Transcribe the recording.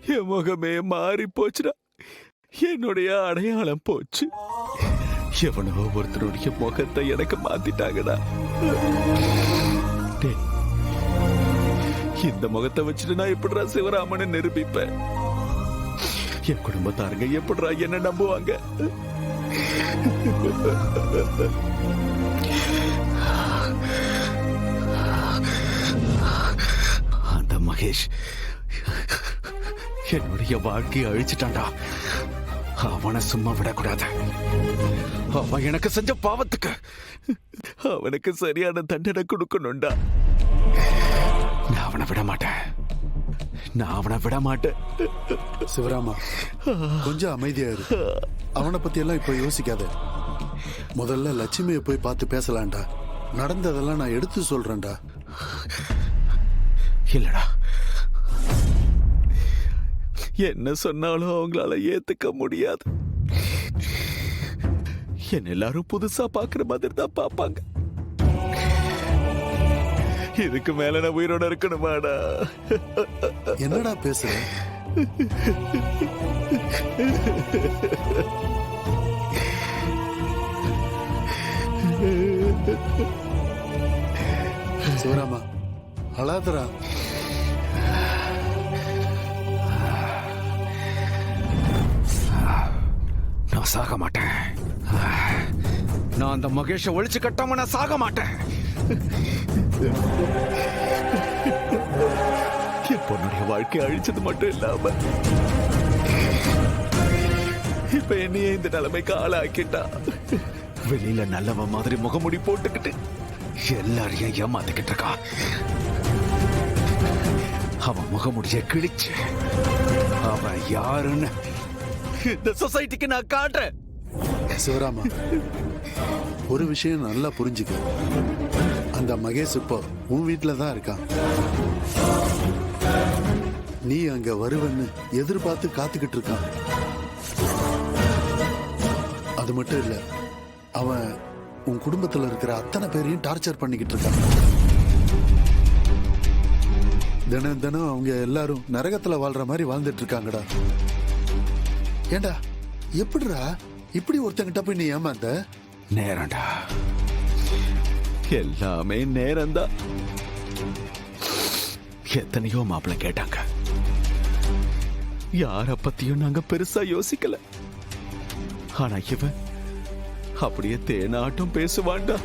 என் முகமே மாறி போச்சுடா. என்னுடைய அடையாளம் போச்சு. எவனோ ஒருத்தருடைய முகத்தை எனக்கு மாத்திட்டாங்கடா. டேய், இந்த முகத்தை வச்சுட்டு நான் எப்படிடா சிவராமனை நிரூபிப்பேன்? என் குடும்பத்தாருங்க எப்படிடா என்ன நம்புவாங்க? அந்த மகேஷ் என்னுடைய வாழ்க்கையை அழிச்சிட்டான்டா. அவனை சும்மா விடக்கூடாது. அவன் எனக்கு செஞ்ச பாவத்துக்கு அவனுக்கு சரியான தண்டனை கொடுக்கணும்டா. நான் அவனை விட மாட்டேன். சிவராமா, கொஞ்சம் அமைதியா இரு. அவனை பத்தி எல்லாம் இப்ப யோசிக்காத. முதல்ல லட்சுமியை போய் பார்த்து பேசலாம்டா. நடந்ததெல்லாம் நான் எடுத்து சொல்றேன்டா. இல்லடா, என்ன சொன்னாலும் அவங்களால ஏத்துக்க முடியாது. என்ன எல்லாரும் புதுசா பாக்குற மாதிரி தான் பாப்பாங்க. இதுக்கு மேல நான் உயிரோட இருக்கணுமாடா? என்னடா பேசுற? சிவராமா, அழாதரா. நான் சாக மாட்டேன். நான் அந்த மகேஷை ஒழிச்சு கட்டாம நான் சாக மாட்டேன். என் பொண்ணுடைய வாழ்க்கையை அழிச்சது மட்டும் இல்லாம இப்ப என்னையே இந்த நிலைமைக்கு ஆளாக்கிட்டா. வெளியில நல்லவன் மாதிரி முகமுடி போட்டுக்கிட்டு எல்லாரையும் ஏமாத்திக்கிட்டு இருக்கா. அவன் முகமுடிய கிழிச்சு அவன் யாருன்னு இந்த சொசைட்டிக்கு நான் காட்டுறேன். சிவராமா, ஒரு விஷயம் நல்லா புரிஞ்சுக்க. அந்த மகேஷ் இப்போ உன் வீட்டுல தான் இருக்கான். நீ அங்க வருவன்னு எதிர்பார்த்து காத்துக்கிட்டு இருக்கான். அது மட்டும் இல்ல, அவன் உன் குடும்பத்துல இருக்கிற அத்தனை பேரையும் டார்ச்சர் பண்ணிக்கிட்டு இருக்கான். தினம் தினம் அவங்க எல்லாரும் நரகத்துல வாழ்ற மாதிரி வாழ்ந்துட்டு இருக்காங்கடா. ஏண்டா, எப்படிடா இப்படி ஒருத்தங்கிட்ட போய் நீ ஏமாந்த? நேரம்டா, எல்லாமே நேரம்தான். எத்தனையோ மாப்பிள்ளை கேட்டாங்க. யார பத்தியும் நாங்க பெருசா யோசிக்கல. ஆனா இவன் அப்படியே தேனாட்டம் பேசுவான்டா.